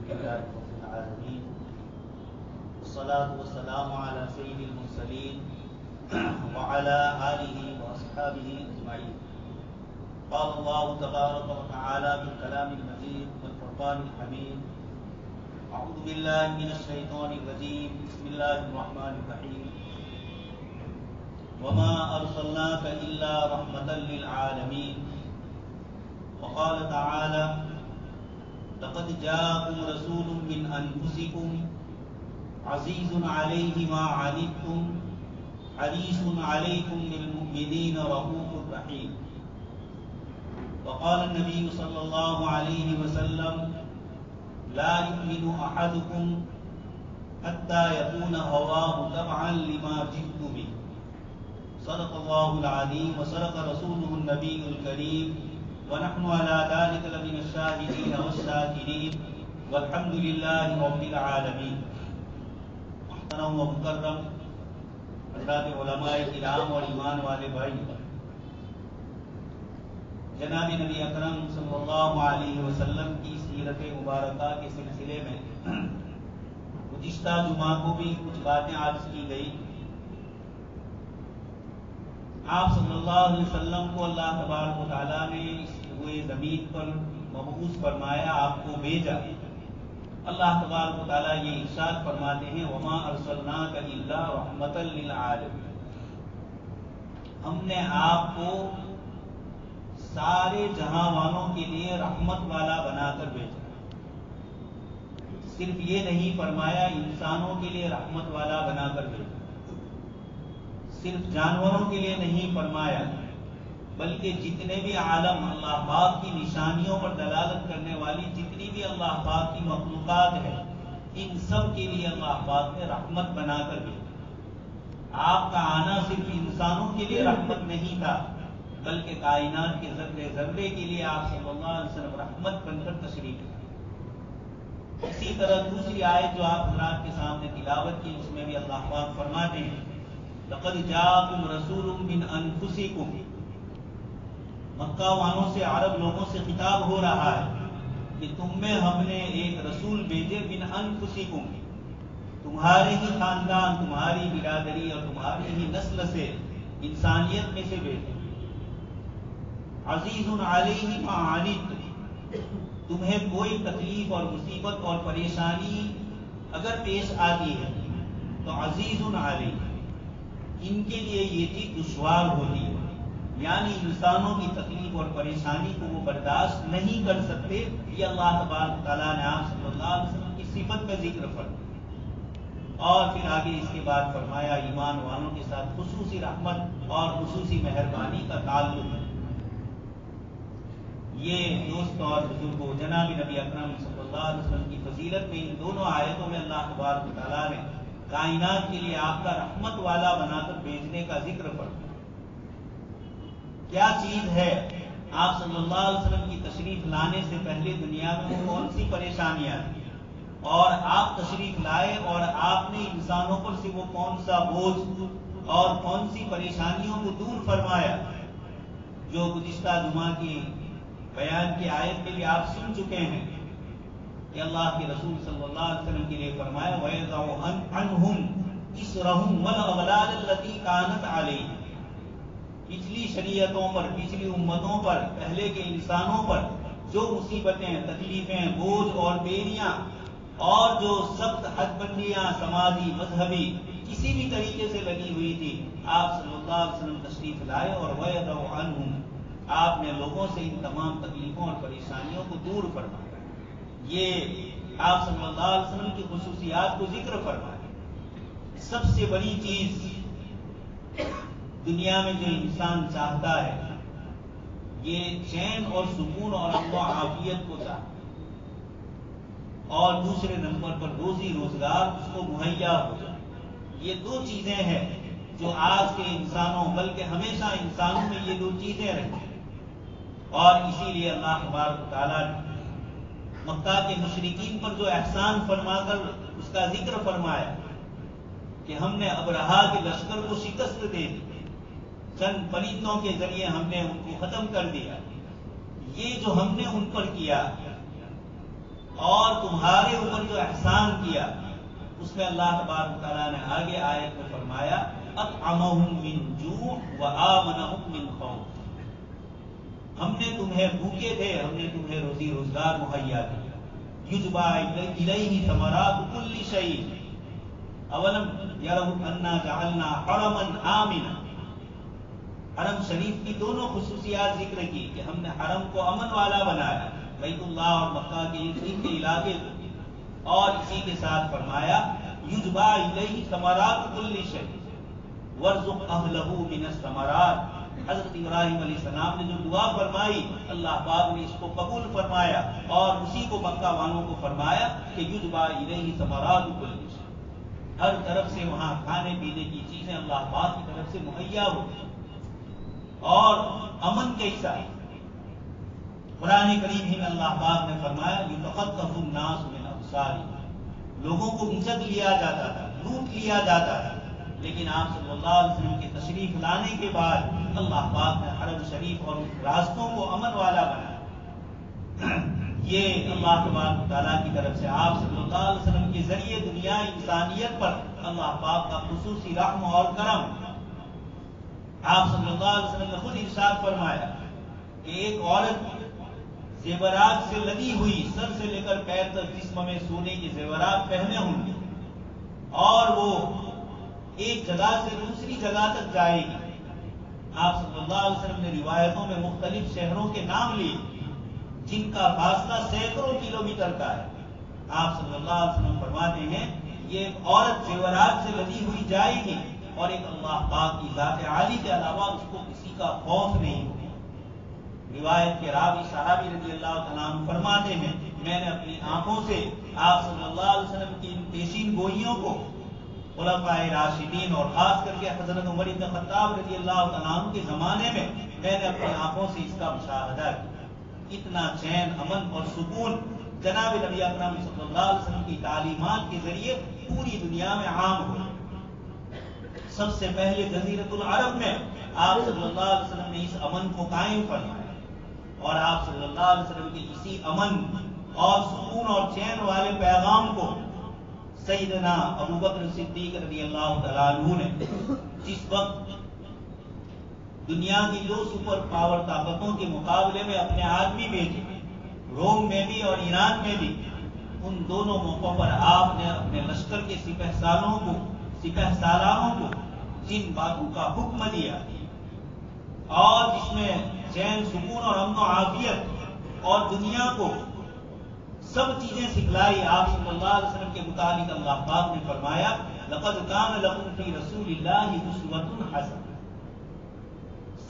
لله رب العالمين والصلاة والسلام على سيد المرسلين وعلى آله وأصحابه أجمعين. قال الله تبارك وتعالى بالكلام المجيد والفرقان الحميد: أعوذ بالله من الشيطان الرجيم، بسم الله الرحمن الرحيم. وما أرسلناك إلا رحمة للعالمين. وقال تعالى: لقد جاءكم رسول من أنفسكم عزيز عليه ما عنتم حريص عليكم بالمؤمنين رؤوف رحيم. وقال النبي صلى الله عليه وسلم: لا يؤمن أحدكم حتى يكون هواه تبعا لما جئت به. صدق الله العظيم وصدق رسوله النبي الكريم ونحن على ذلك لمن الشاهدين والشاكرين والحمد لله رب العالمین. محترم و مکرم حضرات علماء کرام اور ایمان والے بھائی، جناب نبی اکرم صلی اللہ علیہ وسلم کی سیرت مبارکہ کے سلسلے میں گزشتہ جمعہ کو بھی کچھ باتیں عرض کی گئی. آپ صلی اللہ علیہ وسلم کو اللہ تبارک و تعالیٰ نے اس ہوئے زمین پر مبعوث فرمایا، آپ کو بھیجا. اللہ تبارک و تعالیٰ یہ ارشاد فرماتے ہیں: وما ارسلناک الا رحمۃ للعالمین. ہم نے آپ کو سارے جہاں والوں کے لیے رحمت والا بنا کر بھیجا. صرف یہ نہیں فرمایا انسانوں کے لیے رحمت والا بنا کر بھیجا، صرف جانوروں کے لیے نہیں فرمایا، بلکہ جتنے بھی عالم اللہ پاک کی نشانیوں پر دلالت کرنے والی جتنی بھی اللہ پاک کی مخلوقات ہے، ان سب کے لیے اللہ پاک نے رحمت بنا کر بھیجا. آپ کا آنا صرف انسانوں کے لیے رحمت نہیں تھا، بلکہ کائنات کے ذرے ذرے کے لیے آپ صلی اللہ علیہ وسلم رحمت بن کر تشریف لائے. اسی طرح دوسری آیت جو آپ حضرات کے سامنے تلاوت کی، اس میں بھی اللہ پاک فرماتے ہیں: لقد جاءکم رسول من انفسکم. مکہ والوں سے، عرب لوگوں سے خطاب ہو رہا ہے کہ تم میں ہم نے ایک رسول بھیجے، من انفسکم، تمہارے ہی خاندان، تمہاری برادری اور تمہاری ہی نسل سے، انسانیت میں سے بھیجے. عزیز علیہ ما عنتم، تمہیں کوئی تکلیف اور مصیبت اور پریشانی اگر پیش آتی ہے تو عزیز علیہ، ان کے لیے یہ چیز دشوار ہوتی ہے، یعنی انسانوں کی تکلیف اور پریشانی کو وہ برداشت نہیں کر سکتے. یہ اللہ تبارک تعالیٰ نے آپ صلی اللہ علیہ وسلم کی صفت کا ذکر فرمایا، اور پھر آگے اس کے بعد فرمایا ایمان والوں کے ساتھ خصوصی رحمت اور خصوصی مہربانی کا تعلق ہے. یہ دوست اور بزرگوں، جناب نبی اکرم صلی اللہ علیہ وسلم کی فضیلت میں ان دونوں آیتوں میں اللہ تبارک تعالیٰ نے کائنات کے لیے آپ کا رحمت والا بنا کر بھیجنے کا ذکر فرمایا. کیا چیز ہے؟ آپ صلی اللہ علیہ وسلم کی تشریف لانے سے پہلے دنیا میں کون سی پریشانیاں تھیں، اور آپ تشریف لائے اور آپ نے انسانوں پر سے وہ کون سا بوجھ اور کون سی پریشانیوں کو دور فرمایا، جو گزشتہ جمعہ کی بیان کی آیت میں بھی آپ سن چکے ہیں کہ اللہ کے رسول صلی اللہ علیہ وسلم کے لیے فرمایا: وَيَضَعُ عَنْهُمْ إِصْرَهُمْ وَالْأَغْلَالَ الَّتِي كَانَتْ عَلَيْهِمْ. پچھلی شریعتوں پر، پچھلی امتوں پر، پہلے کے انسانوں پر جو مصیبتیں، تکلیفیں، بوجھ اور بیریاں اور جو سخت حد بندیاں سماجی، مذہبی، کسی بھی طریقے سے لگی ہوئی تھی، آپ صلی اللہ علیہ وسلم تشریف لائے اور وَيَضَعُ عَنْهُمْ، آپ نے لوگوں سے ان تمام تکلیفوں اور پریشانیوں کو دور فرمایا. یہ آپ صلی اللہ علیہ وسلم کی خصوصیات کو ذکر فرمایا. سب سے بڑی چیز دنیا میں جو انسان چاہتا ہے، یہ چین اور سکون اور امن و عافیت کو چاہتا ہے، اور دوسرے نمبر پر روزی روزگار اس کو مہیا ہو جائے. یہ دو چیزیں ہیں جو آج کے انسانوں، بلکہ ہمیشہ انسانوں میں یہ دو چیزیں رہتی ہیں. اور اسی لیے اللہ تبارک تعالیٰ نے مکہ کے مشرکین پر جو احسان فرما کر اس کا ذکر فرمایا کہ ہم نے ابرہا کے لشکر کو شکست دے دی، چند پرندوں کے ذریعے ہم نے ان کو ختم کر دیا. یہ جو ہم نے ان پر کیا اور تمہارے اوپر جو احسان کیا اس میں اللہ تبارک تعالیٰ نے آگے آیت میں فرمایا اطعمہم من جوع وآمنہم من خوف، ہم نے تمہیں بھوکے تھے، ہم نے تمہیں روزی روزگار مہیا کیا، یجبا الیہ ثمرات کل شیء اولم یروا انا جعلنا حرما آمنا۔ حرم شریف کی دونوں خصوصیات ذکر کی کہ ہم نے حرم کو امن والا بنایا، بیت اللہ اور مکہ کے علاقے کو، اور اسی کے ساتھ فرمایا یجبا الیہ ثمرات کل شیء وارزق اہلہ من الثمرات۔ حضرت ابراہیم علیہ السلام نے جو دعا فرمائی اللہ پاک نے اس کو قبول فرمایا اور اسی کو مکہ والوں کو فرمایا کہ یجبا الیہ ثمرات کل شیء، ہر طرف سے وہاں کھانے پینے کی چیزیں اللہ پاک کی طرف سے مہیا ہو اور امن کیسا ہے۔ قرآن کریم ہی میں اللہ پاک نے فرمایا یتخطف الناس من ابصارہم، لوگوں کو اچک لیا جاتا تھا، لوٹ لیا جاتا تھا، لیکن آپ صلی اللہ علیہ وسلم کے تشریف لانے کے بعد اللہ پاک نے حرم شریف اور راستوں کو امن والا بنایا۔ یہ اللہ تبارک تعالیٰ کی طرف سے آپ صلی اللہ علیہ وسلم کے ذریعے دنیا انسانیت پر اللہ پاک کا خصوصی رحم اور کرم۔ آپ صلی اللہ علیہ وسلم نے خود ارشاد فرمایا کہ ایک عورت زیورات سے لدی ہوئی سر سے لے کر پیر تک جسم میں سونے کے زیورات پہنے ہوں گے اور وہ ایک جگہ سے دوسری جگہ تک جائے گی۔ آپ صلی اللہ علیہ وسلم نے روایتوں میں مختلف شہروں کے نام لیے جن کا فاصلہ سینکڑوں کلومیٹر کا ہے۔ آپ صلی اللہ علیہ وسلم فرماتے ہیں یہ ایک عورت زیورات سے لدی ہوئی جائے گی اور ایک اللہ پاک کی ذات عالی کے علاوہ اس کو کسی کا خوف نہیں ہوگا۔ روایت کے راوی صحابی رضی اللہ تعالیٰ عنہ فرماتے ہیں میں نے اپنی آنکھوں سے آپ صلی اللہ علیہ وسلم کی ان پیشین گوئیوں کو، خلفائے راشدین اور خاص کر کے حضرت عمر بن خطاب رضی اللہ تعالیٰ عنہ کے زمانے میں نے اپنی آنکھوں سے اس کا مشاہدہ کیا۔ اتنا چین، امن اور سکون جناب نبی اکرم صلی اللہ علیہ وسلم کی تعلیمات کے ذریعے پوری دنیا میں عام ہوا۔ سب سے پہلے جزیرۃ العرب میں آپ صلی اللہ علیہ وسلم نے اس امن کو قائم فرمایا اور آپ صلی اللہ علیہ وسلم کے اسی امن اور سکون اور چین والے پیغام کو سیدنا ابو بکر صدیق رضی اللہ تعالیٰ عنہ نے جس وقت دنیا کی دو سپر پاور طاقتوں کے مقابلے میں اپنے آدمی بھیجے، روم میں بھی اور ایران میں بھی، ان دونوں موقعوں پر آپ نے اپنے لشکر کے سپہ سالاروں کو جن باتوں کا حکم دیا اور جس میں چین، سکون اور امن و عافیت اور دنیا کو سب چیزیں سکھلائی، آپ صلی اللہ علیہ وسلم کے متعلق اللہ پاک نے فرمایا لقد کان لکم فی رسول اللہ اسوۃ حسنہ۔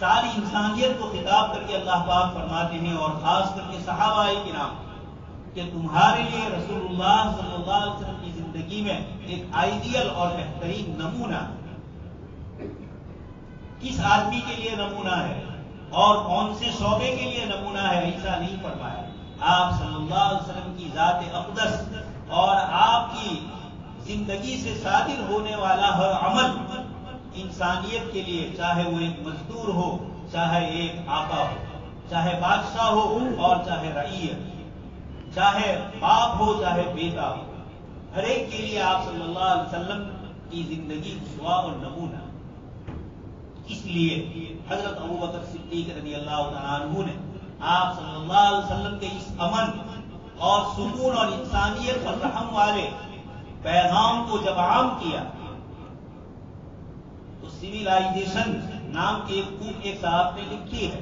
ساری انسانیت کو خطاب کر کے اللہ پاک فرماتے ہیں اور خاص کر کے صحابہ کرام کہ تمہارے لیے رسول اللہ صلی اللہ علیہ وسلم کی زندگی میں ایک آئیڈیل اور بہترین نمونہ، کس آدمی کے لیے نمونہ ہے اور کون سے شعبے کے لیے نمونہ ہے ایسا نہیں فرمایا۔ آپ صلی اللہ علیہ وسلم کی ذات اقدس اور آپ کی زندگی سے صادر ہونے والا ہر عمل انسانیت کے لیے، چاہے وہ ایک مزدور ہو، چاہے ایک آقا ہو، چاہے بادشاہ ہو اور چاہے رعیت، چاہے باپ ہو چاہے بیٹا ہو، ہر ایک کے لیے آپ صلی اللہ علیہ وسلم کی زندگی اسوا اور نمونہ۔ اس لیے حضرت ابو بکر صدیق رضی اللہ تعالیٰ عنہ نے آپ صلی اللہ علیہ وسلم کے اس امن اور سکون اور انسانیت اور رحم والے پیغام کو جب عام کیا تو سویلائزیشن نام کی ایک صاحب نے لکھی ہے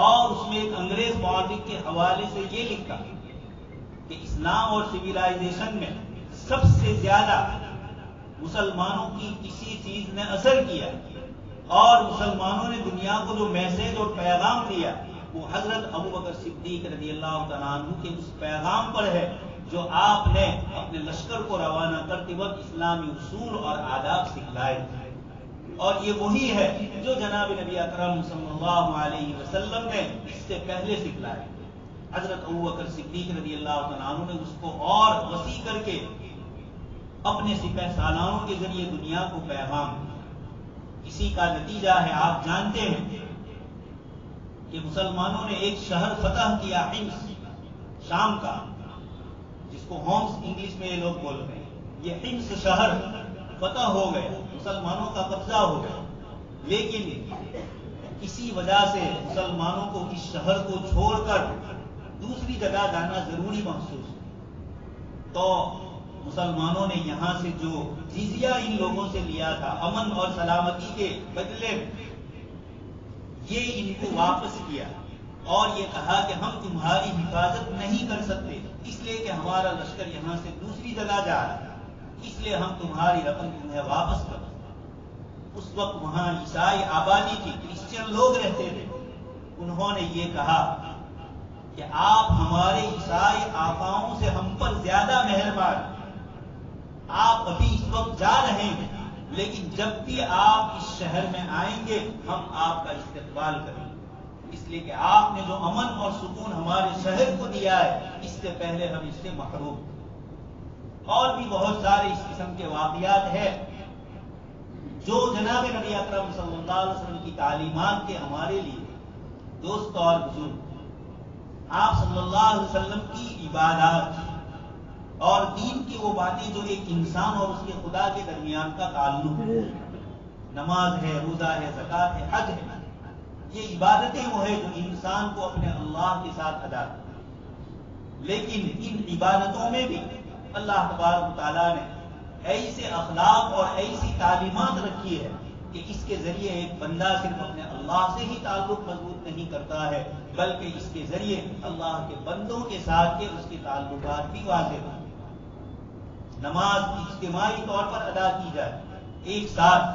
اور اس میں ایک انگریز مورخ کے حوالے سے یہ لکھا کہ اسلام اور سویلائزیشن میں سب سے زیادہ مسلمانوں کی کسی چیز نے اثر کیا اور مسلمانوں نے دنیا کو جو میسج اور پیغام دیا وہ حضرت ابو بکر صدیق رضی اللہ تعالیٰ عنہ کے اس پیغام پر ہے جو آپ نے اپنے لشکر کو روانہ کرتے وقت اسلامی اصول اور آداب سکھلائے، اور یہ وہی ہے جو جناب نبی اکرم صلی اللہ علیہ وسلم نے اس سے پہلے سکھلائے۔ حضرت ابو بکر صدیق رضی اللہ تعالیٰ عنہ نے اس کو اور وسیع کر کے اپنے سپہ سالاروں کے ذریعے دنیا کو پیغام دیا۔ اسی کا نتیجہ ہے، آپ جانتے ہیں کہ مسلمانوں نے ایک شہر فتح کیا، حمص، شام کا، جس جس کو ہومس انگلش میں یہ لوگ بول رہے ہیں، یہ حمص شہر فتح ہو گئے، مسلمانوں کا قبضہ ہو گیا، لیکن کسی وجہ سے مسلمانوں کو اس شہر کو چھوڑ کر دوسری جگہ جانا ضروری محسوس ہوا۔ تو مسلمانوں نے یہاں سے جو جزیہ ان لوگوں سے لیا تھا امن اور سلامتی کے بدلے میں، یہ ان کو واپس کیا اور یہ کہا کہ ہم تمہاری حفاظت نہیں کر سکتے، اس لیے کہ ہمارا لشکر یہاں سے دوسری جگہ جا رہا ہے، اس لیے ہم تمہاری رقم تمہیں واپس کر۔ اس وقت وہاں عیسائی آبادی تھی، کرسچن لوگ رہتے تھے، انہوں نے یہ کہا کہ آپ ہمارے عیسائی آقاؤں سے ہم پر زیادہ مہربان، آپ ابھی اس وقت جا رہے ہیں، لیکن جب بھی آپ اس شہر میں آئیں گے ہم آپ کا استقبال کریں گے، اس لیے کہ آپ نے جو امن اور سکون ہمارے شہر کو دیا ہے اس سے پہلے ہم اس سے محروم تھے۔ اور بھی بہت سارے اس قسم کے واقعات ہیں جو جناب نبی اکرم صلی اللہ علیہ وسلم کی تعلیمات کے ہمارے لیے دوست اور بزرگ، آپ صلی اللہ علیہ وسلم کی عبادات اور دین کی وہ باتیں جو ایک انسان اور اس کے خدا کے درمیان کا تعلق ہے، نماز ہے، روزہ ہے، زکوٰۃ ہے، حج ہے، یہ عبادتیں وہ ہے جو انسان کو اپنے اللہ کے ساتھ ادا کرے، لیکن ان عبادتوں میں بھی اللہ تبارک و تعالیٰ نے ایسے اخلاق اور ایسی تعلیمات رکھی ہے کہ اس کے ذریعے ایک بندہ صرف اپنے اللہ سے ہی تعلق مضبوط نہیں کرتا ہے، بلکہ اس کے ذریعے اللہ کے بندوں کے ساتھ کے اس کے تعلقات بھی واضح ہوتے ہیں۔ نماز اجتماعی طور پر ادا کی جائے، ایک ساتھ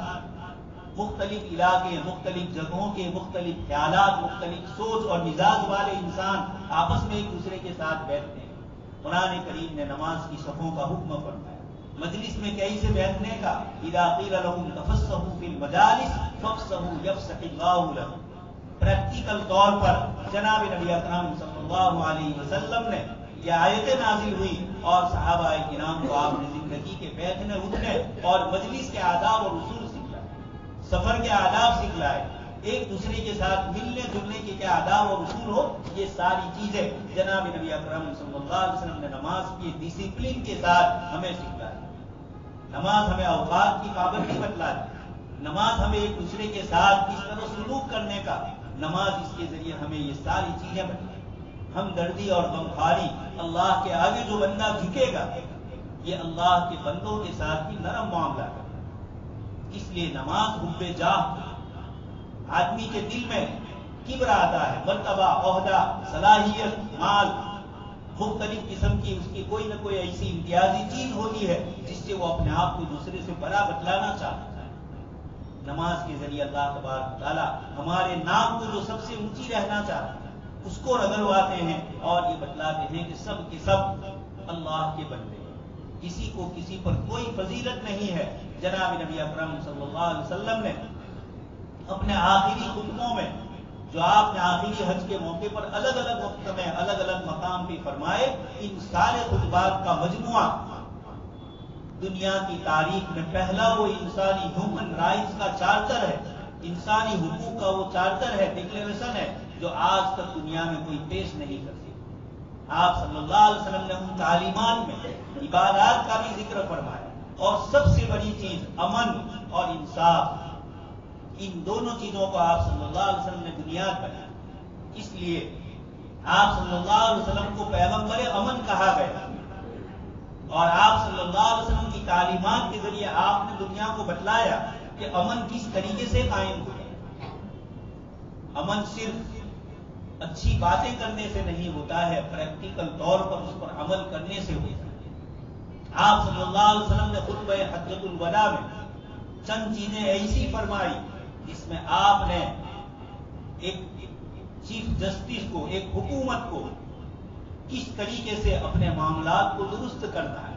مختلف علاقے، مختلف جگہوں کے مختلف خیالات، مختلف سوچ اور مزاج والے انسان آپس میں ایک دوسرے کے ساتھ بیٹھتے ہیں۔ قرآن کریم نے نماز کی صفوں کا حکم فرمایا، مجلس میں کیسے بیٹھنے کا، اذا قیل لهم تفسحوا فی المجالس فافسحوا یفسح اللہ لکم۔ پریکٹیکل طور پر جناب نبی اکرم صلی اللہ علیہ وسلم نے یہ آیتیں نازل ہوئی اور صحابہ کرام کو آپ نے زندگی کے بیٹھنے اٹھنے اور مجلس کے آداب اور اصول سکھلائے، سفر کے آداب سکھلائے، ایک دوسرے کے ساتھ ملنے جلنے کے کیا آداب اور اصول ہو، یہ ساری چیزیں جناب نبی اکرم صلی اللہ علیہ وسلم نے نماز کی ڈسپلن کے ساتھ ہمیں سکھلائی۔ نماز ہمیں اوقات کی پابندی بتلاتی، نماز ہمیں ایک دوسرے کے ساتھ کس طرح سلوک کرنے کا، نماز اس کے ذریعے ہمیں یہ ساری چیزیں بتلاتی۔ ہمدردی اور غمخواری، اللہ کے آگے جو بندہ جھکے گا یہ اللہ کے بندوں کے ساتھ بھی نرم معاملہ کرے، اس لیے نماز حب جاہ، آدمی کے دل میں کبر آتا ہے، مرتبہ، عہدہ، صلاحیت، مال، مختلف قسم کی اس کی کوئی نہ کوئی ایسی امتیازی چیز ہوتی ہے جس سے وہ اپنے آپ کو دوسرے سے بڑا بتلانا چاہتا ہے۔ نماز کے ذریعے اللہ تبارک تعالیٰ ہمارے نام کو جو سب سے اونچی رہنا چاہتا ہے اس کو رگڑواتے ہیں اور یہ بتلاتے ہیں کہ سب کے سب اللہ کے بندے ہیں، کسی کو کسی پر کوئی فضیلت نہیں ہے۔ جناب نبی اکرم صلی اللہ علیہ وسلم نے اپنے آخری خطبوں میں جو آپ نے آخری حج کے موقع پر الگ الگ وقت میں الگ الگ مقام پہ فرمائے، ان سارے خطبات کا مجموعہ دنیا کی تاریخ میں پہلا وہ انسانی ہیومن رائٹس کا چارٹر ہے، انسانی حقوق کا وہ چارٹر ہے، ڈکلیریشن ہے جو آج تک دنیا میں کوئی پیش نہیں کر سکتا۔ آپ صلی اللہ علیہ وسلم نے ان تعلیمات میں عبادات کا بھی ذکر فرمایا اور سب سے بڑی چیز امن اور انصاف، ان دونوں چیزوں کو آپ صلی اللہ علیہ وسلم نے بنیاد بنایا۔ اس لیے آپ صلی اللہ علیہ وسلم کو پیغمبر امن کہا گیا اور آپ صلی اللہ علیہ وسلم کی تعلیمات کے ذریعے آپ نے دنیا کو بتلایا کہ امن کس طریقے سے قائم ہو۔ امن صرف اچھی باتیں کرنے سے نہیں ہوتا ہے، پریکٹیکل طور پر اس پر عمل کرنے سے ہوتا ہے۔ آپ صلی اللہ علیہ وسلم نے خطبہ حجۃ الوداع میں چند چیزیں ایسی فرمائی جس میں آپ نے ایک چیف جسٹس کو، ایک حکومت کو کس طریقے سے اپنے معاملات کو درست کرنا ہے،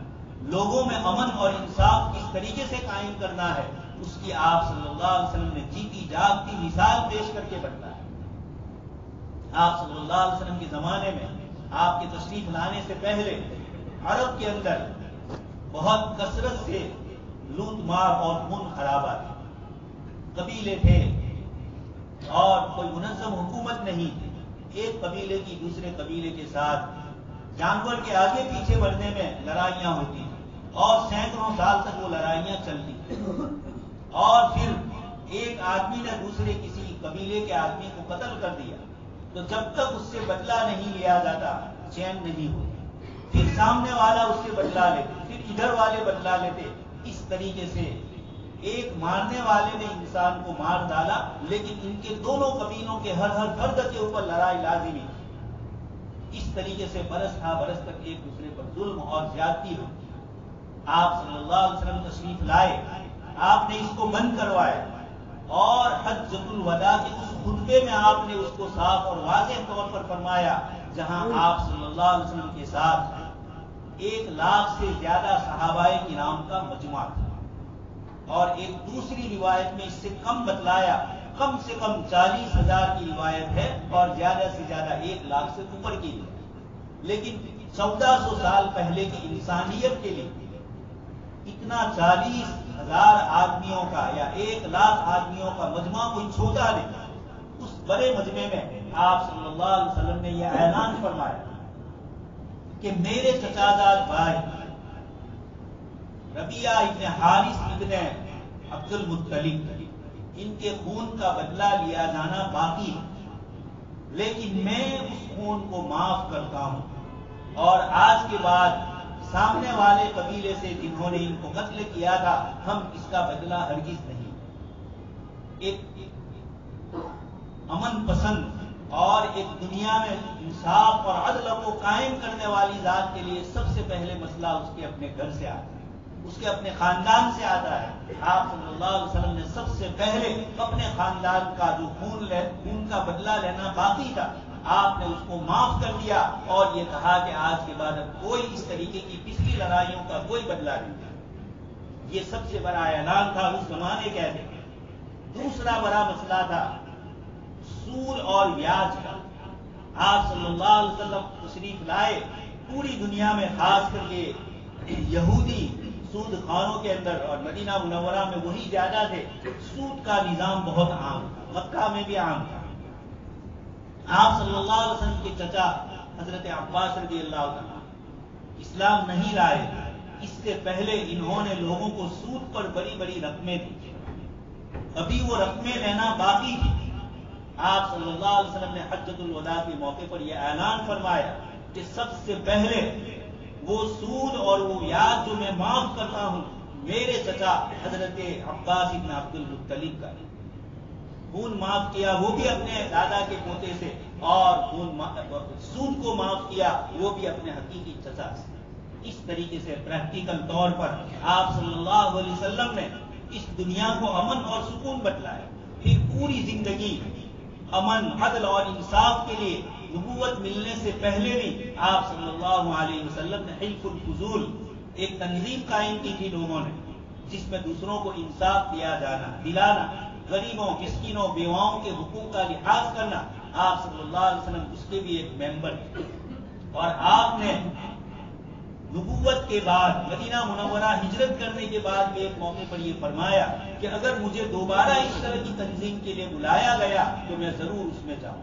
لوگوں میں امن اور انصاف کس طریقے سے قائم کرنا ہے، اس کی آپ صلی اللہ علیہ وسلم نے جیتی جاگتی مثال پیش کر کے بتایا۔ آپ صلی اللہ علیہ وسلم کے زمانے میں آپ کے تشریف لانے سے پہلے عرب کے اندر بہت کثرت سے لوٹ مار اور خون خرابہ تھے، قبیلے تھے اور کوئی منظم حکومت نہیں تھی، ایک قبیلے کی دوسرے قبیلے کے ساتھ جانور کے آگے پیچھے بڑھنے میں لڑائیاں ہوتی اور سینکڑوں سال تک وہ لڑائیاں چلتی، اور پھر ایک آدمی نے دوسرے کسی قبیلے کے آدمی کو قتل کر دیا تو جب تک اس سے بدلہ نہیں لیا جاتا چین نہیں ہوتی، پھر سامنے والا اس سے بدلہ لیتے، پھر ادھر والے بدلہ لیتے. اس طریقے سے ایک مارنے والے نے انسان کو مار ڈالا، لیکن ان کے دونوں قبیلوں کے ہر فرد کے اوپر لڑائی لازمی تھی. اس طریقے سے برس تھا برس تک ایک دوسرے پر ظلم اور زیادتی ہوئی. آپ صلی اللہ علیہ وسلم تشریف لائے، آپ نے اس کو بند کروایا، اور حجۃ الوداع کے اس خطبے میں آپ نے اس کو صاف اور واضح طور پر فرمایا، جہاں آپ صلی اللہ علیہ وسلم کے ساتھ 1,00,000 سے زیادہ صحابہ کرام کا مجمع تھا، اور ایک دوسری روایت میں اس سے کم بتلایا، کم سے کم 40,000 کی روایت ہے اور زیادہ سے زیادہ 1,00,000 سے اوپر کی ہے. لیکن 1400 سال پہلے کی انسانیت کے لیے اتنا 40,000 آدمیوں کا یا 1,00,000 آدمیوں کا مجمع کوئی چھوٹا نہیں. اس بڑے مجمع میں آپ صلی اللہ علیہ وسلم نے یہ اعلان فرمایا کہ میرے چچا زاد بھائی ربیعہ ابن حارث ابن عبد المطلب، ان کے خون کا بدلہ لیا جانا باقی ہے، لیکن میں اس خون کو معاف کرتا ہوں، اور آج کے بعد سامنے والے قبیلے سے جنہوں نے ان کو قتل کیا تھا ہم اس کا بدلہ ہرگز نہیں. ایک امن پسند اور ایک دنیا میں انصاف اور عدل کو قائم کرنے والی ذات کے لیے سب سے پہلے مسئلہ اس کے اپنے گھر سے آتا ہے، اس کے اپنے خاندان سے آتا ہے. آپ صلی اللہ علیہ وسلم نے سب سے پہلے اپنے خاندان کا جو خون کا بدلہ لینا باقی تھا آپ نے اس کو معاف کر دیا، اور یہ کہا کہ آج کے بعد اب کوئی اس طریقے کی پچھلی لڑائیوں کا کوئی بدلہ نہیں. یہ سب سے بڑا اعلان تھا اس زمانے کے. دوسرا بڑا مسئلہ تھا سود اور بیاج کا. آپ صلی اللہ علیہ وسلم تشریف لائے، پوری دنیا میں خاص کر کے یہودی سود خانوں کے اندر اور مدینہ منورہ میں وہی زیادہ تھے، سود کا نظام بہت عام تھا، مکہ میں بھی عام تھا. آپ صلی اللہ علیہ وسلم کے چچا حضرت عباس رضی اللہ عنہ اسلام نہیں لائے، اس سے پہلے انہوں نے لوگوں کو سود پر بڑی بڑی رقمیں دی، ابھی وہ رقمیں لینا باقی تھی. آپ صلی اللہ علیہ وسلم نے حجۃ الوداع کے موقع پر یہ اعلان فرمایا کہ سب سے پہلے وہ سود اور وہ بیاج جو میں معاف کرتا ہوں میرے چچا حضرت عباس ابن عبد المطلب کا خون معاف کیا، وہ بھی اپنے دادا کے پوتے سے، اور سود کو معاف کیا وہ بھی اپنے حقیقی چچا سے. اس طریقے سے پریکٹیکل طور پر آپ صلی اللہ علیہ وسلم نے اس دنیا کو امن اور سکون بتلایا. پھر پوری زندگی امن، عدل اور انصاف کے لیے نبوت ملنے سے پہلے بھی آپ صلی اللہ علیہ وسلم نے حلف الفضول ایک تنظیم قائم کی تھی لوگوں نے، جس میں دوسروں کو انصاف دلانا، غریبوں، مسکینوں، بیواؤں کے حقوق کا لحاظ کرنا. آپ صلی اللہ علیہ وسلم اس کے بھی ایک ممبر تھے. اور آپ نے نبوت کے بعد مدینہ منورہ ہجرت کرنے کے بعد ایک موقع پر یہ فرمایا کہ اگر مجھے دوبارہ اس طرح کی تنظیم کے لیے بلایا گیا تو میں ضرور اس میں جاؤں.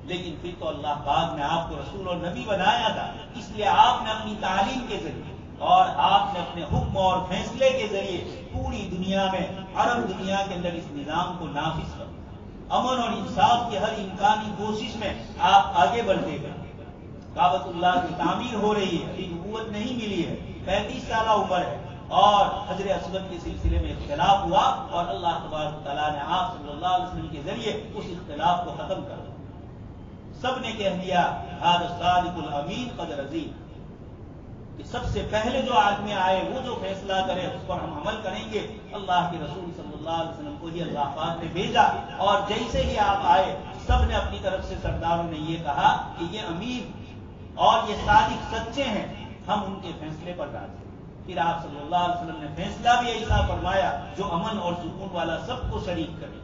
لیکن پھر تو اللہ پاک نے آپ کو رسول اور نبی بنایا تھا، اس لیے آپ نے اپنی تعلیم کے ذریعے اور آپ نے اپنے حکم اور فیصلے کے ذریعے پوری دنیا میں، عرب دنیا کے اندر اس نظام کو نافذ کر امن اور انصاف کی ہر امکانی کوشش میں آپ آگے بڑھتے گئے. کعبۃ اللہ کی تعمیر ہو رہی ہے، ابھی نبوت نہیں ملی ہے، 35 سالہ عمر ہے، اور حجر اسود کے سلسلے میں اختلاف ہوا اور اللہ تبارک تعالیٰ نے آپ صلی اللہ علیہ وسلم کے ذریعے اس اختلاف کو ختم کر دیا. سب نے کہہ دیا ھذا الصادق الامین قد رضی، کہ سب سے پہلے جو آدمی آئے وہ جو فیصلہ کرے اس پر ہم عمل کریں گے. اللہ کے رسول صلی اللہ علیہ وسلم کو ہی اللہ پاک نے بھیجا، اور جیسے ہی آپ آئے سب نے اپنی طرف سے سرداروں نے یہ کہا کہ یہ امیر اور یہ صادق سچے ہیں، ہم ان کے فیصلے پر راضی. پھر آپ صلی اللہ علیہ وسلم نے فیصلہ بھی ایسا فرمایا جو امن اور سکون والا سب کو شریک کرے.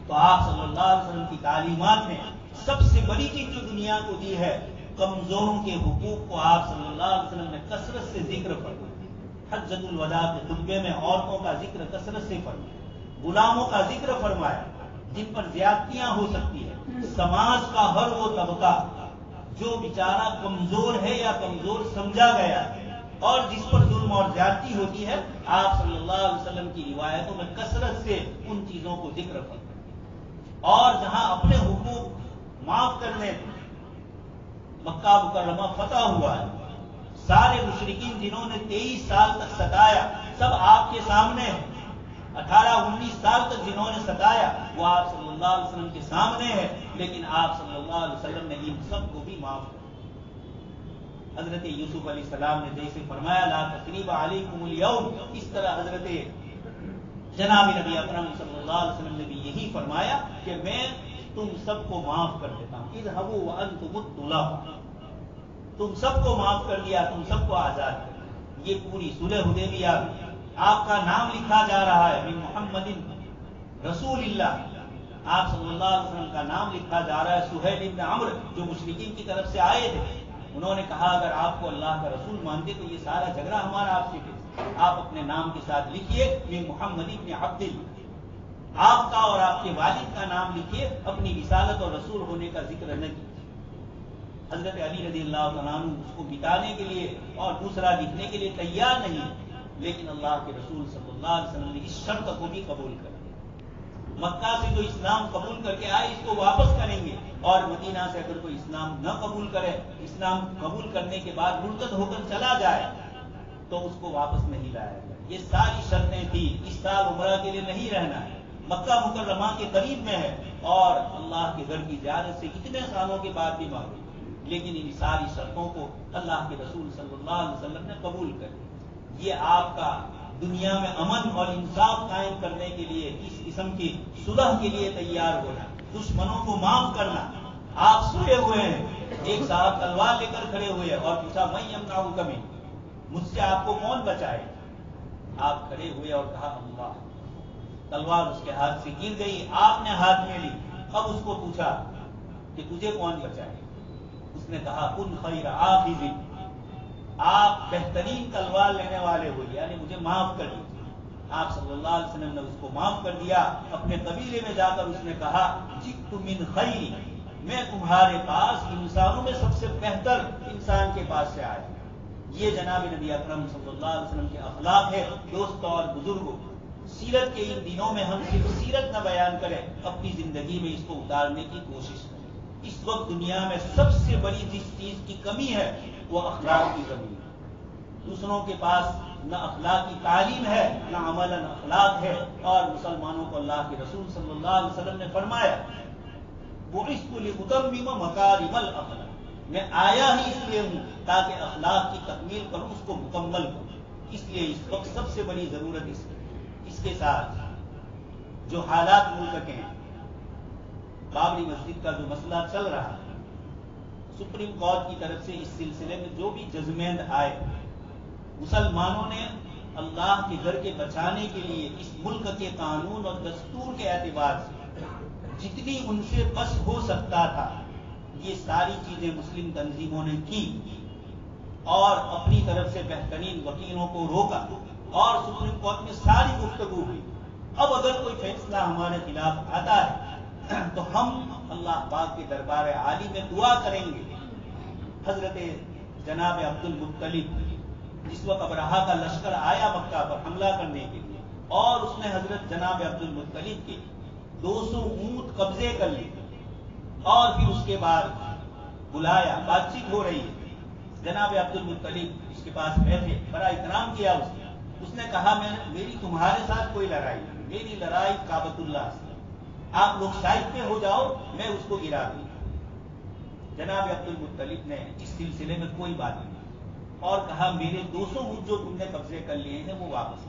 تو آپ صلی اللہ علیہ وسلم کی تعلیمات نے سب سے بڑی چیز جو دنیا کو دی ہے، کمزوروں کے حقوق کو آپ صلی اللہ علیہ وسلم نے کثرت سے ذکر فرمایا. حجۃ الوداع کے خطبے میں عورتوں کا ذکر کثرت سے فرمایا، غلاموں کا ذکر فرمایا جن پر زیادتیاں ہو سکتی ہے، سماج کا ہر وہ طبقہ جو بیچارہ کمزور ہے یا کمزور سمجھا گیا ہے اور جس پر ظلم اور زیادتی ہوتی ہے، آپ صلی اللہ علیہ وسلم کی روایتوں میں کثرت سے ان چیزوں کو ذکر کرتے، اور جہاں اپنے حقوق معاف کرنے مکہ مکرمہ فتح ہوا ہے، سارے مشرکین جنہوں نے 23 سال تک ستایا سب آپ کے سامنے ہیں، 18-19 سال تک جنہوں نے ستایا وہ آپ صلی اللہ علیہ وسلم کے سامنے ہے، لیکن آپ صلی اللہ علیہ وسلم نے ان سب کو بھی معاف کیا۔ حضرت یوسف علیہ السلام نے جیسے فرمایا لا تثریب علیکم اليوم، اس طرح حضرت جناب نبی اکرم صلی اللہ علیہ وسلم نے بھی یہی فرمایا کہ میں تم سب کو معاف کر دیتا ہوں، اذهبوا وانتم الطلقاء، تم سب کو معاف کر دیا، تم سب کو آزاد کر دیا۔ یہ پوری صلح حدیبیہ میں آپ کا نام لکھا جا رہا ہے، من محمد رسول اللہ، آپ صلی اللہ علیہ وسلم کا نام لکھا جا رہا ہے۔ سہیل بن عمرو جو مشرکین کی طرف سے آئے تھے، انہوں نے کہا اگر آپ کو اللہ کا رسول مانتے تو یہ سارا جھگڑا ہمارا آپ سے کیا، آپ اپنے نام کے ساتھ لکھیے من محمد بن عبد اللہ، آپ کا اور آپ کے والد کا نام لکھیے، اپنی رسالت اور رسول ہونے کا ذکر نہ کیجیے۔ حضرت علی رضی اللہ تعالیٰ عنہ اس کو مٹانے کے لیے اور دوسرا لکھنے کے لیے تیار نہیں، لیکن اللہ کے رسول صلی اللہ علیہ وسلم نے اس شرط کو بھی قبول کر لیا، مکہ سے جو اسلام قبول کر کے آئے اس کو واپس کریں گے، اور مدینہ سے اگر کوئی اسلام نہ قبول کرے، اسلام قبول کرنے کے بعد مرتد ہو کر چلا جائے تو اس کو واپس نہیں لایا جائے۔ یہ ساری شرطیں تھی، اس سال عمرہ کے لیے نہیں رہنا ہے، مکہ مکرمہ کے قریب میں ہے اور اللہ کے گھر کی زیارت سے اتنے سالوں کے بعد بھی معلوم، لیکن ان ساری شرطوں کو اللہ کے رسول صلی اللہ علیہ وسلم نے قبول کر لیا۔ یہ آپ کا دنیا میں امن اور انصاف قائم کرنے کے لیے، اس قسم کی صلح کے لیے تیار ہونا، دشمنوں کو معاف کرنا۔ آپ سوئے ہوئے ہیں، ایک صاحب تلوار لے کر کھڑے ہوئے اور پوچھا میں یمنعہ کمی، مجھ سے آپ کو کون بچائے؟ آپ کھڑے ہوئے اور کہا اللہ، تلوار اس کے ہاتھ سے گر گئی، آپ نے ہاتھ میں لی، اب اس کو پوچھا کہ تجھے کون بچائے؟ اس نے کہا کن خیر آخذ، آپ بہترین تلوار لینے والے ہوئے، یعنی مجھے معاف کر دیجیے۔ آپ صلی اللہ علیہ وسلم نے اس کو معاف کر دیا۔ اپنے قبیلے میں جا کر اس نے کہا جئت من خیر، میں تمہارے پاس انسانوں میں سب سے بہتر انسان کے پاس سے آیا۔ یہ جناب نبی اکرم صلی اللہ علیہ وسلم کے اخلاق ہے۔ دوستوں اور بزرگوں، سیرت کے ان دنوں میں ہم صرف سیرت نہ بیان کریں، اپنی زندگی میں اس کو اتارنے کی کوشش کریں۔ اس وقت دنیا میں سب سے بڑی جس چیز کی کمی ہے وہ اخلاق کی کمی ہے۔ دوسروں کے پاس نہ اخلاقی تعلیم ہے، نہ عملاً اخلاق ہے، اور مسلمانوں کو اللہ کے رسول صلی اللہ علیہ وسلم نے فرمایا بعثت لأتمم مکارم الاخلاق، میں آیا ہی اس لیے ہوں تاکہ اخلاق کی تکمیل کروں، اس کو مکمل کروں۔ اس لیے اس وقت سب سے بڑی ضرورت اس کے ساتھ جو حالات ملک کے ہیں، بابری مسجد کا جو مسئلہ چل رہا ہے، سپریم کورٹ کی طرف سے اس سلسلے میں جو بھی ججمنٹ آئے، مسلمانوں نے اللہ کے گھر کے بچانے کے لیے اس ملک کے قانون اور دستور کے اعتبار سے جتنی ان سے بس ہو سکتا تھا یہ ساری چیزیں مسلم تنظیموں نے کی، اور اپنی طرف سے بہترین وکیلوں کو روکا، اور سپریم کورٹ میں ساری گفتگو ہوئی۔ اب اگر کوئی فیصلہ ہمارے خلاف آتا ہے تو ہم اللہ پاک کے دربار عالی میں دعا کریں گے۔ حضرت جناب عبد المطلب، جس وقت ابرہہ کا لشکر آیا مکہ پر حملہ کرنے کے لیے، اور اس نے حضرت جناب عبد المطلب کے 200 اونٹ قبضے کر لیے، اور پھر اس کے بعد بلایا، بات چیت ہو رہی ہے، جناب عبد المطلب اس کے پاس بیٹھے، بڑا احترام کیا اس نے کہا میری تمہارے ساتھ کوئی لڑائی نہیں، میری لڑائی کعبۃ اللہ سے، آپ لوگ سائڈ پہ ہو جاؤ، میں اس کو گرا دوں۔ جناب عبد المطلب نے اس سلسلے میں کوئی بات نہیں اور کہا میرے 200 اونٹ جو تم نے قبضے کر لیے ہیں وہ واپس۔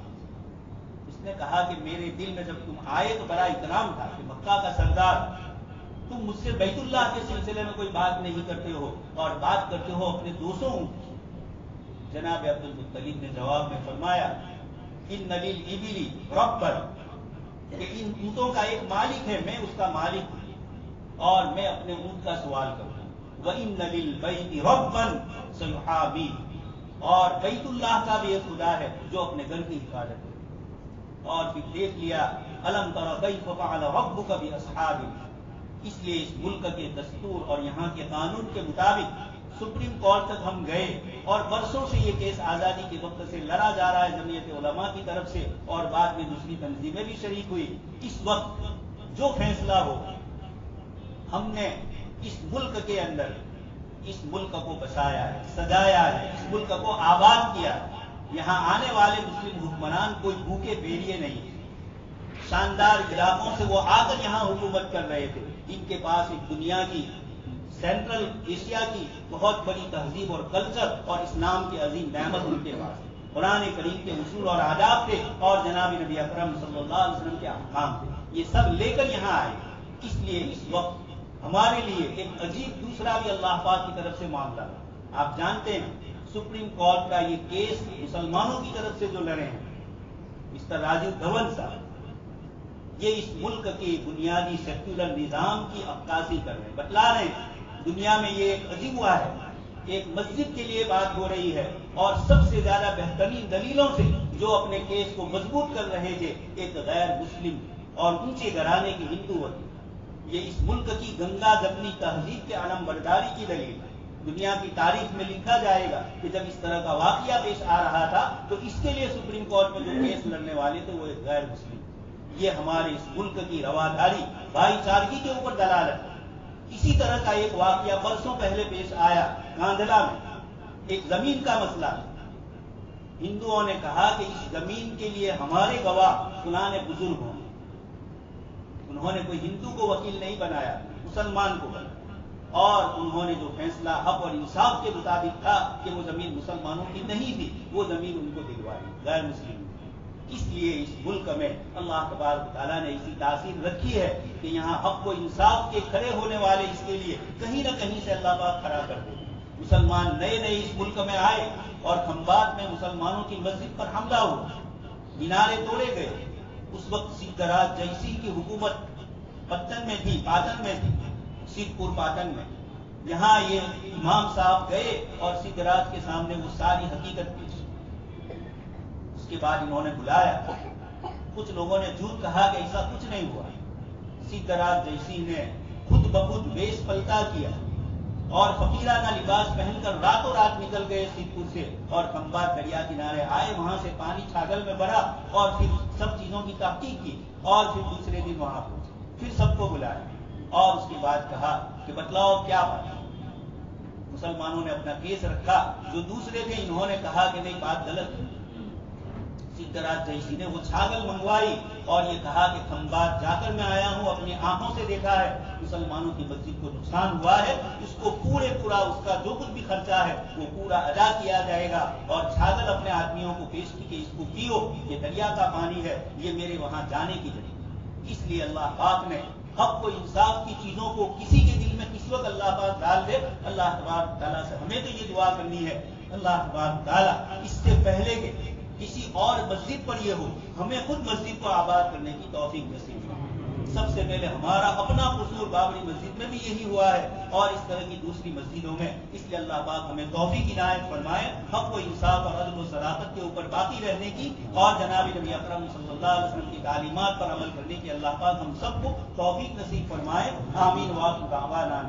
اس نے کہا کہ میرے دل میں جب تم آئے تو بڑا احترام تھا کہ مکہ کا سردار، تم مجھ سے بیت اللہ کے سلسلے میں کوئی بات نہیں کرتے ہو اور بات کرتے ہو اپنے 200 اونٹ۔ جناب عبد المطلب نے جواب میں فرمایا ان للابل ربا، کہ ان اونٹوں کا ایک مالک ہے، میں اس کا مالک ہوں اور میں اپنے اونٹ کا سوال کرتا ہوں۔ وَإِنَّ لِلْبَيْتِ رَبًّا سَيُحَامِي، اور بیت اللہ کا بھی ایک خدا ہے جو اپنے گھر کی حفاظت کرے۔ اور پھر دیکھ لیا الم تر کیف فعل ربک باصحاب، اس لیے اس ملک کے دستور اور یہاں کے قانون کے مطابق سپریم کورٹ تک ہم گئے اور برسوں سے یہ کیس آزادی کے وقت سے لڑا جا رہا ہے جمعیت علماء کی طرف سے، اور بعد میں دوسری تنظیمیں بھی شریک ہوئی۔ اس وقت جو فیصلہ ہو، ہم نے اس ملک کے اندر اس ملک کو بچایا ہے، سجایا ہے، اس ملک کو آباد کیا ہے۔ یہاں آنے والے مسلم حکمران کوئی بھوکے بیڑیے نہیں، شاندار علاقوں سے وہ آ کر یہاں حکومت کر رہے تھے۔ ان کے پاس ایک دنیا کی، سینٹرل ایشیا کی بہت بڑی تہذیب اور کلچر اور اسلام کی عظیم نعمت ان کے پاس، قرآن کریم کے اصول اور آداب تھے، اور جناب نبی اکرم صلی اللہ علیہ وسلم کے احکام تھے۔ یہ سب لے کر یہاں آئے۔ اس لیے اس وقت ہمارے لیے ایک عجیب دوسرا بھی اللہ پاک کی طرف سے معاملہ ہے۔ آپ جانتے ہیں سپریم کورٹ کا یہ کیس مسلمانوں کی طرف سے جو لڑے ہیں، مسٹر راجیو دھون صاحب، یہ اس ملک کے بنیادی سیکولر نظام کی عکاسی کر رہے ہیں، بتلا رہے ہیں۔ دنیا میں یہ ایک عجیب ہوا ہے، ایک مسجد کے لیے بات ہو رہی ہے، اور سب سے زیادہ بہترین دلیلوں سے جو اپنے کیس کو مضبوط کر رہے تھے ایک غیر مسلم اور اونچے گھرانے کی ہندو ہوتی۔ یہ اس ملک کی گنگا جمنی تہذیب کے علم برداری کی دلیل ہے۔ دنیا کی تاریخ میں لکھا جائے گا کہ جب اس طرح کا واقعہ پیش آ رہا تھا تو اس کے لیے سپریم کورٹ میں جو کیس لڑنے والے تھے وہ ایک غیر مسلم۔ یہ ہمارے اس ملک کی رواداری، بھائی چارگی کے اوپر دلالت ہے۔ اسی طرح کا ایک واقعہ برسوں پہلے پیش آیا کاندھلا میں، ایک زمین کا مسئلہ۔ ہندوؤں نے کہا کہ اس زمین کے لیے ہمارے گواہ فلاں بزرگ ہوں۔ انہوں نے کوئی ہندو کو وکیل نہیں بنایا، مسلمان کو بنایا، اور انہوں نے جو فیصلہ حق اور انصاف کے مطابق تھا کہ وہ زمین مسلمانوں کی نہیں تھی، وہ زمین ان کو دلوائی، غیر مسلم۔ اس لیے اس ملک میں اللہ تبارک تعالیٰ نے ایسی تاثیر رکھی ہے کہ یہاں حق و انصاف کے کھڑے ہونے والے اس کے لیے کہیں نہ کہیں سے اللہ پاک کھڑا کر دے۔ مسلمان نئے نئے اس ملک میں آئے اور کھمبات میں مسلمانوں کی مسجد پر حملہ ہوا، مینارے توڑے گئے۔ اس وقت سدھراج جیسنگھ کی حکومت پٹن میں تھی، پاٹن میں تھی، سدھ پور پاٹن میں۔ یہاں یہ امام صاحب گئے اور سدھراج کے سامنے وہ ساری حقیقت پیش۔ اس کے بعد انہوں نے بلایا، کچھ لوگوں نے جھوٹ کہا کہ ایسا کچھ نہیں ہوا۔ سدھراج جیسنگھ نے خود بخود ویش پلٹا کیا اور فقیرانہ لباس پہن کر راتوں رات نکل گئے سدھ پور سے، اور کھمبات دریا کنارے آئے، وہاں سے پانی چھاگل میں بڑھا اور پھر سب چیزوں کی تحقیق کی، اور پھر دوسرے دن وہاں پہنچے، پھر سب کو بلایا اور اس کے بعد کہا کہ بتلاؤ کیا بات ہے۔ مسلمانوں نے اپنا کیس رکھا، جو دوسرے تھے انہوں نے کہا کہ نہیں بات غلط ہے۔ سدھراج جیسنگھ نے وہ چھاگل منگوائی اور یہ کہا کہ کھمبات جا کر میں آیا ہوں، اپنی آنکھوں سے دیکھا ہے، مسلمانوں کی مسجد کو نقصان ہوا ہے، اس کو پورا اس کا جو کچھ بھی خرچہ ہے وہ پورا ادا کیا جائے گا، اور چھاگل اپنے آدمیوں کو پیش کی کہ اس کو پیو، یہ دریا کا پانی ہے، یہ میرے وہاں جانے کی ضرورت ہے۔ اس لیے اللہ پاک نے حق و انصاف کی چیزوں کو کسی کے دل میں کس وقت اللہ پاک ڈال دے، اللہ تبارک تعالیٰ سے ہمیں تو یہ دعا کرنی ہے، اللہ تبارک تعالیٰ اس سے پہلے کے کسی اور مسجد پر یہ ہو، ہمیں خود مسجد کو آباد کرنے کی توفیق نصیب ہو۔ سب سے پہلے ہمارا اپنا قصور بابری مسجد میں بھی یہی ہوا ہے، اور اس طرح کی دوسری مسجدوں میں۔ اس لیے اللہ پاک ہمیں توفیق عنایت فرمائے، حق و انصاف اور عدل و صداقت کے اوپر باقی رہنے کی، اور جناب نبی اکرم صلی اللہ علیہ وسلم کی تعلیمات پر عمل کرنے کی اللہ پاک ہم سب کو توفیق نصیب فرمائے۔ آمین وآخر دعوانا